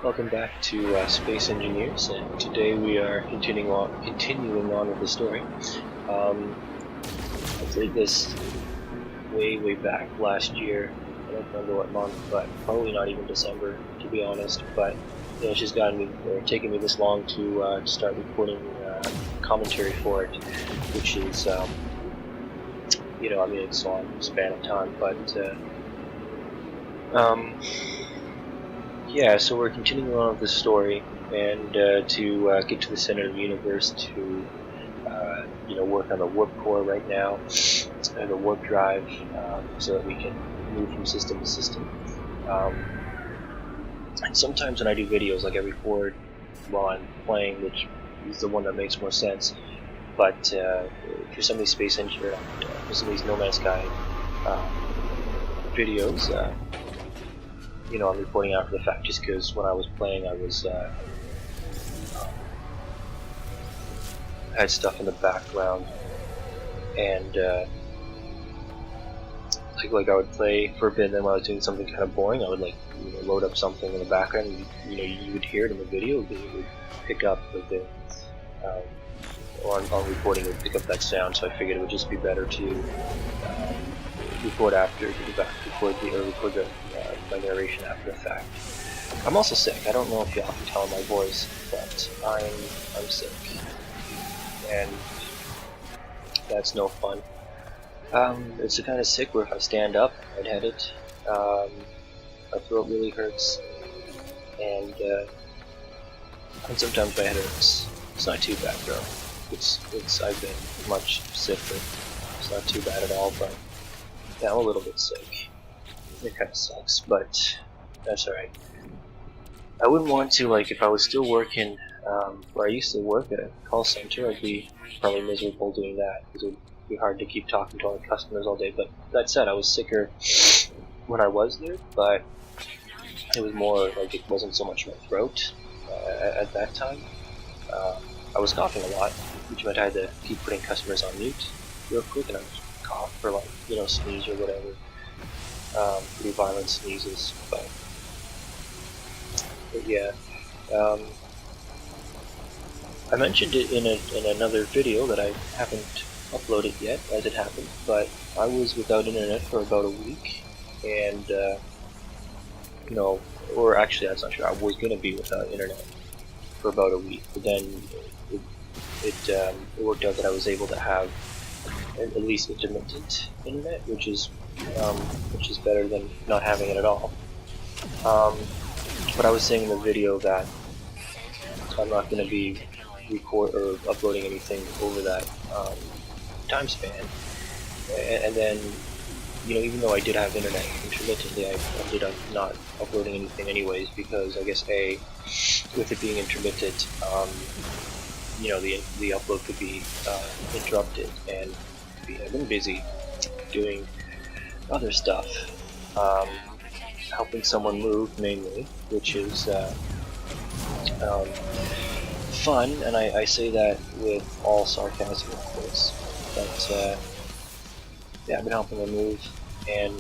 Welcome back to Space Engineers, and today we are continuing on with the story. I played this way back last year. I don't remember what month, but probably not even December, to be honest. But it's just taken me this long to start recording commentary for it, which is it's a long span of time, but yeah, so we're continuing on with the story, and to get to the center of the universe to work on the warp core right now, and the warp drive, so that we can move from system to system. And sometimes when I do videos, like I record while I'm playing, which is the one that makes more sense. But for some of these space engineer, for some of these No Man's Sky videos, I'm reporting after the fact, just because when I was playing, I was had stuff in the background, and like I would play for a bit, and then when I was doing something kind of boring, I would load up something in the background, and you would hear it in the video, but it would pick up on recording, it would pick up that sound. So I figured it would just be better to record after, record my narration after the fact. I'm also sick. I don't know if y'all can tell in my voice, but I'm sick, and that's no fun. It's the kind of sick where if I stand up, I'd had it. My throat really hurts, and sometimes my head hurts. It's not too bad though. I've been much sicker. It's not too bad at all, but yeah, I'm a little bit sick. It kind of sucks, but that's alright. I wouldn't want to, if I was still working where I used to work at a call center, I'd be probably miserable doing that, because it would be hard to keep talking to all the customers all day. But that said, I was sicker when I was there, but it was more it wasn't so much my throat at that time. I was coughing a lot, which meant I had to keep putting customers on mute real quick, and I would cough or sneeze or whatever. Pretty violent sneezes, but yeah. I mentioned it in another video that I haven't uploaded yet, as it happened, but I was without internet for about a week, and or actually that's not true. I was gonna be without internet for about a week, but then it worked out that I was able to have at least intermittent internet, which is better than not having it at all. But I was saying in the video that I'm not going to be uploading anything over that time span, and then even though I did have internet intermittently, I ended up not uploading anything anyways, because I guess with it being intermittent, the upload could be interrupted, and I've been busy doing other stuff, helping someone move mainly, which is fun, and I say that with all sarcasm, of course. But yeah, I've been helping her move, and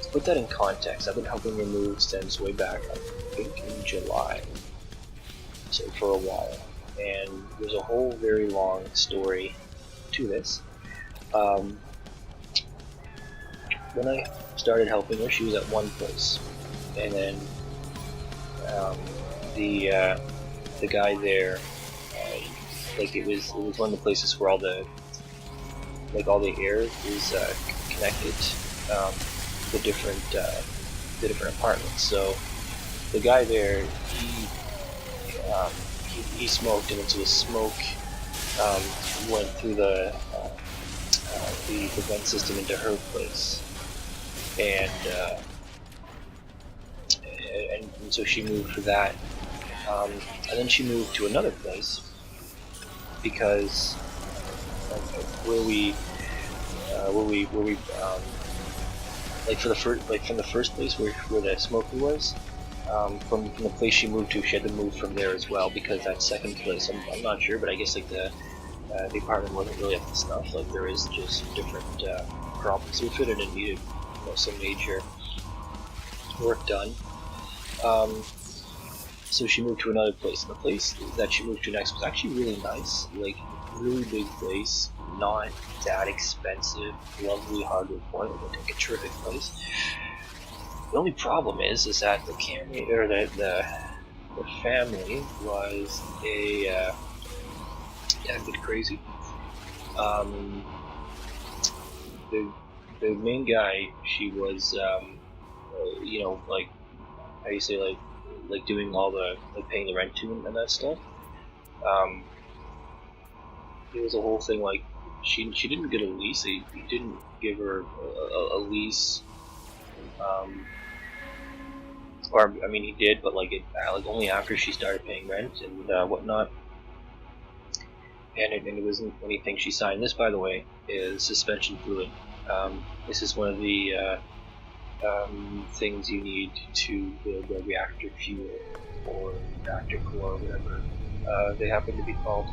to put that in context, I've been helping her move since way back, I think in July, so for a while, and there's a whole very long story to this. When I started helping her, she was at one place, and then the guy there, it was one of the places where all the air is connected, the different apartments. So the guy there, he smoked, and so the smoke went through the vent system into her place, and so she moved for that, and then she moved to another place, because from the first place where the smoker was, from the place she moved to, she had to move from there as well, because that second place, I'm not sure, but I guess the apartment wasn't really up to snuff. There is just different problems with it, and it needed some major work done. So she moved to another place, and the place that she moved to next was actually really nice, like really big place, not that expensive, lovely hardwood point, like a terrific place. The only problem is that the camera or the family was a bit crazy. Um, the the main guy, she was like how you say like doing all the like paying the rent to and that stuff. Um, it was a whole thing like she didn't get a lease. He didn't give her a lease. Um, or I mean, he did, but like only after she started paying rent and whatnot. And it wasn't anything she signed. This, by the way, is suspension fluid. This is one of the things you need to build a reactor fuel or reactor core, whatever they happen to be called.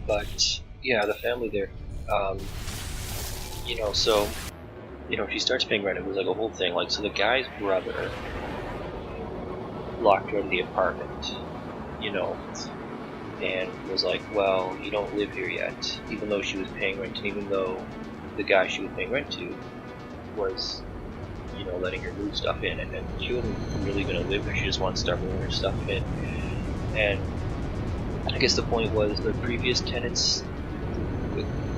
But yeah, the family there, so she starts paying rent. It was like a whole thing. Like, so the guy's brother locked her out of the apartment, and was like, well, you don't live here yet, even though she was paying rent, and even though the guy she was paying rent to was, letting her move stuff in, and she wasn't really going to live there. She just wanted to start moving her stuff in. And I guess the point was the previous tenants,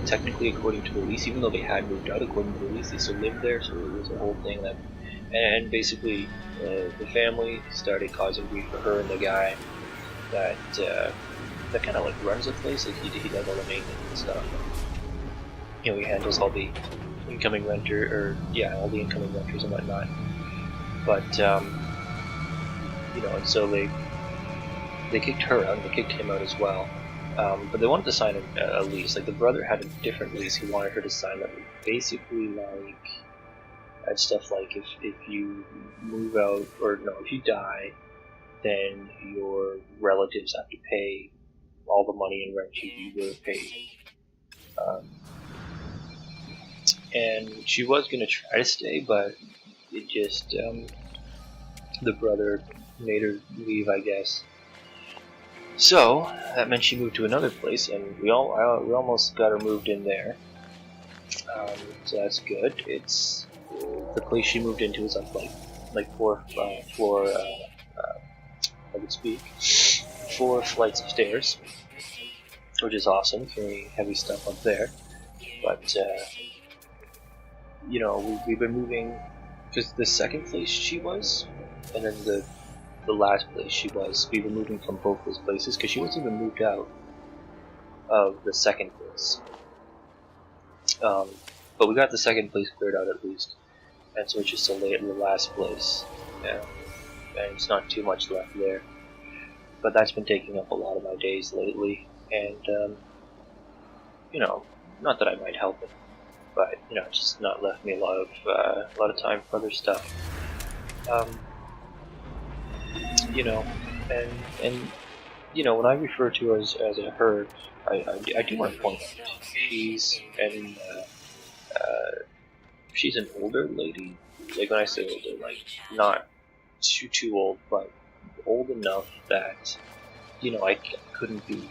technically according to the lease, even though they had moved out according to the lease, they still lived there, so it was a whole thing. And basically, the family started causing grief for her and the guy that kind of like runs the place. Like he does all the maintenance and stuff. He handles all the incoming all the incoming renters and whatnot. But and so they kicked her out and they kicked him out as well. But they wanted to sign a lease. Like the brother had a different lease. He wanted her to sign that. Basically, like had stuff like if you move out or no, if you die, then your relatives have to pay all the money and rent you would have paid. And she was going to try to stay, but it just the brother made her leave, I guess. So that meant she moved to another place, and we almost got her moved in there. So that's good. It's the place she moved into is up like four floor. I would speak 4 flights of stairs, which is awesome. Very heavy stuff up there, but we've been moving just the second place she was, and then the last place she was. We were moving from both those places because she wasn't even moved out of the second place. But we got the second place cleared out at least, and so it's just a lay in the last place. Yeah, and it's not too much left there. But that's been taking up a lot of my days lately, and not that I might help it, but it's just not left me a lot of time for other stuff. And when I refer to her as a her, I do want to point out she's an older lady. Like when I say older, like not too old, but old enough that I couldn't be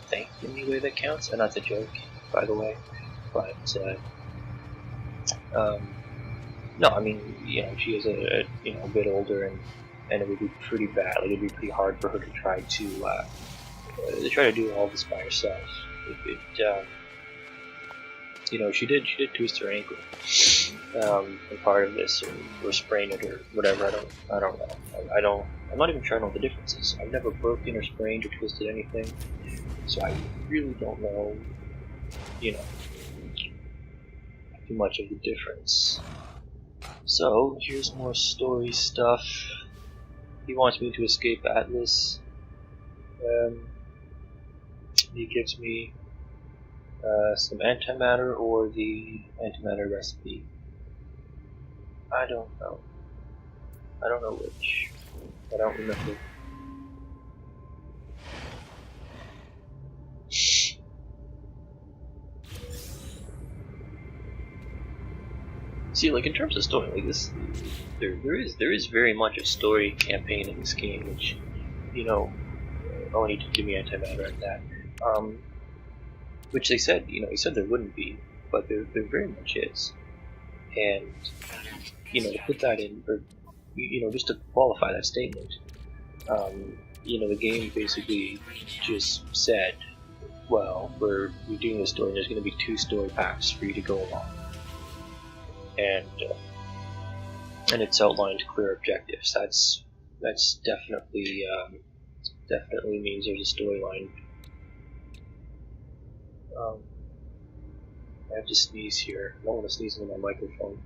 thanked in any way that counts. And that's a joke, by the way. But no, I mean she is a bit older, and it would be pretty bad. Like it'd be pretty hard for her to try to do all this by herself. She did twist her ankle in part of this, or sprain it, or whatever. I don't know. I'm not even sure I know the differences. I've never broken or sprained or twisted anything, so I really don't know, too much of the difference. So here's more story stuff. He wants me to escape Atlas. He gives me some antimatter or the antimatter recipe. I don't know. I don't know which. I don't remember. See, like in terms of story, like this, there is very much a story campaign in this game, which, you know, oh, I need to give me antimatter at that. Which they said, he said there wouldn't be, but there very much is. And, to put that in, or, just to qualify that statement, the game basically just said, well, we're doing this story, and there's going to be 2 story packs for you to go along. And it's outlined clear objectives. That's definitely means there's a storyline. I have to sneeze here. I don't want to sneeze into my microphone.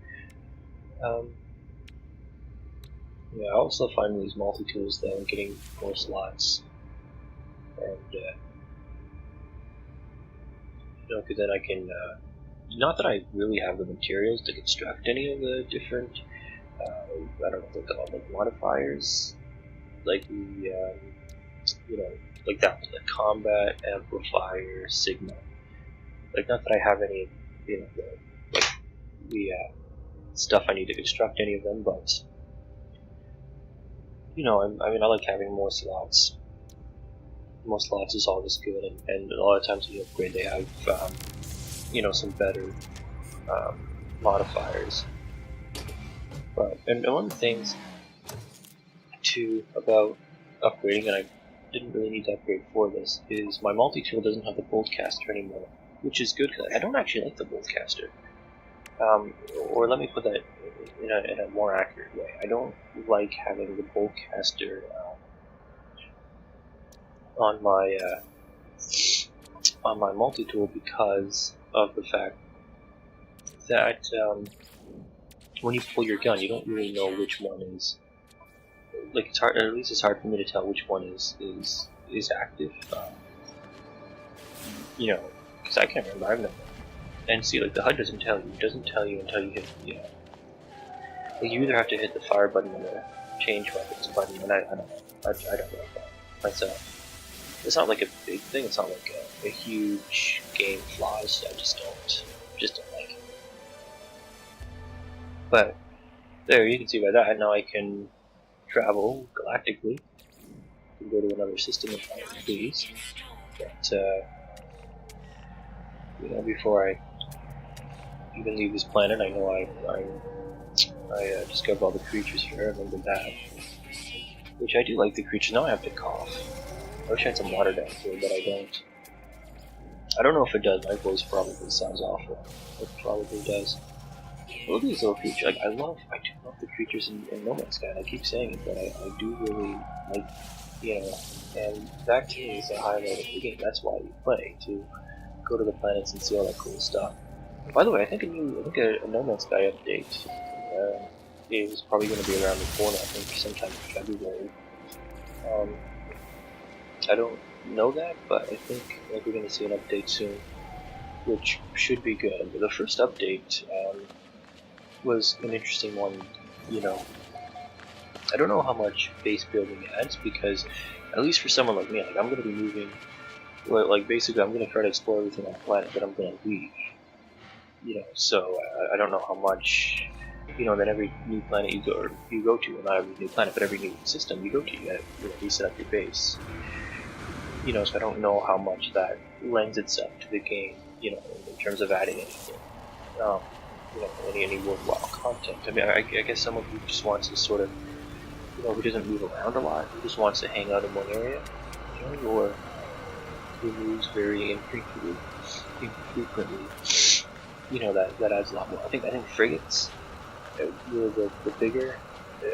Yeah, I also find these multi-tools though, and getting more slots. And, because then I can, not that I really have the materials to construct any of the different, I don't know what they're called, like modifiers, like the, like that one, the combat, amplifier, sigma. Like, not that I have any, the stuff I need to construct any of them, but, I like having more slots. More slots is always good, and a lot of times when you upgrade, they have, some better modifiers. But, and one of the things, too, about upgrading, and I didn't really need to upgrade for this, is my multi-tool doesn't have the boltcaster anymore, which is good because I don't actually like the boltcaster. Or let me put that in a more accurate way. I don't like having the boltcaster on my multi-tool because of the fact that when you pull your gun, you don't really know which one is, like, it's hard, or at least it's hard for me to tell which one is active. Because I can't remember. I've never. And see, like, the HUD doesn't tell you. It doesn't tell you until you hit, like, you either have to hit the fire button or the change weapons button, and I don't know. I don't know that myself. It's not like a big thing. It's not like a huge game flaw. I just don't like it. But there, you can see by that. Now I can travel galactically. I can go to another system if I please. But before I even leave this planet, I know I discovered all the creatures here. I remember that. Which I do like the creatures. Now I have to cough. I wish I had some water down here, but I don't. I don't know if it does. My voice probably sounds awful. It probably does. But look at these little creatures. Like, I do love the creatures in No Man's Sky, and I keep saying it, but I do really like, and that to me is the highlight of the game. That's why you play, to go to the planets and see all that cool stuff. By the way, I think a No Man's Sky update is probably going to be around the corner. I think sometime in February. I don't know that, but I think we're going to see an update soon, which should be good. The first update was an interesting one. I don't know how much base building adds, because at least for someone like me, like, I'm going to be moving. Like, basically, I'm going to try to explore everything on the planet that I'm going to leave. So I don't know how much. That every new planet you go to, well, not every new planet, but every new system you go to, you gotta reset up your base. So I don't know how much that lends itself to the game, in terms of adding anything, any worthwhile content. I mean, I guess someone who just wants to sort of, who doesn't move around a lot, who just wants to hang out in one area, or who moves very infrequently, that adds a lot more. I think frigates were the bigger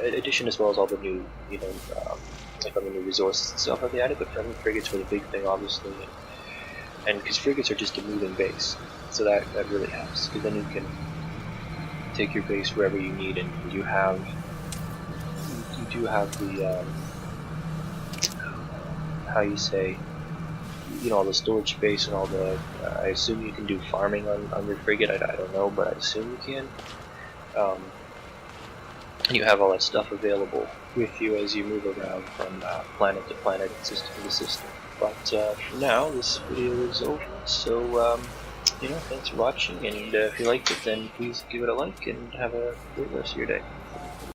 addition, as well as all the new, like all the new resources and stuff that they added. But I think frigates were the big thing, obviously, and because frigates are just a moving base, so that really helps. Because then you can take your base wherever you need, and you do have the how you say, all the storage space and all the. I assume you can do farming on your frigate. I don't know, but I assume you can. And you have all that stuff available with you as you move around from planet to planet and system to system. But for now, this video is over, so thanks for watching, and if you liked it, then please give it a like, and have a great rest of your day.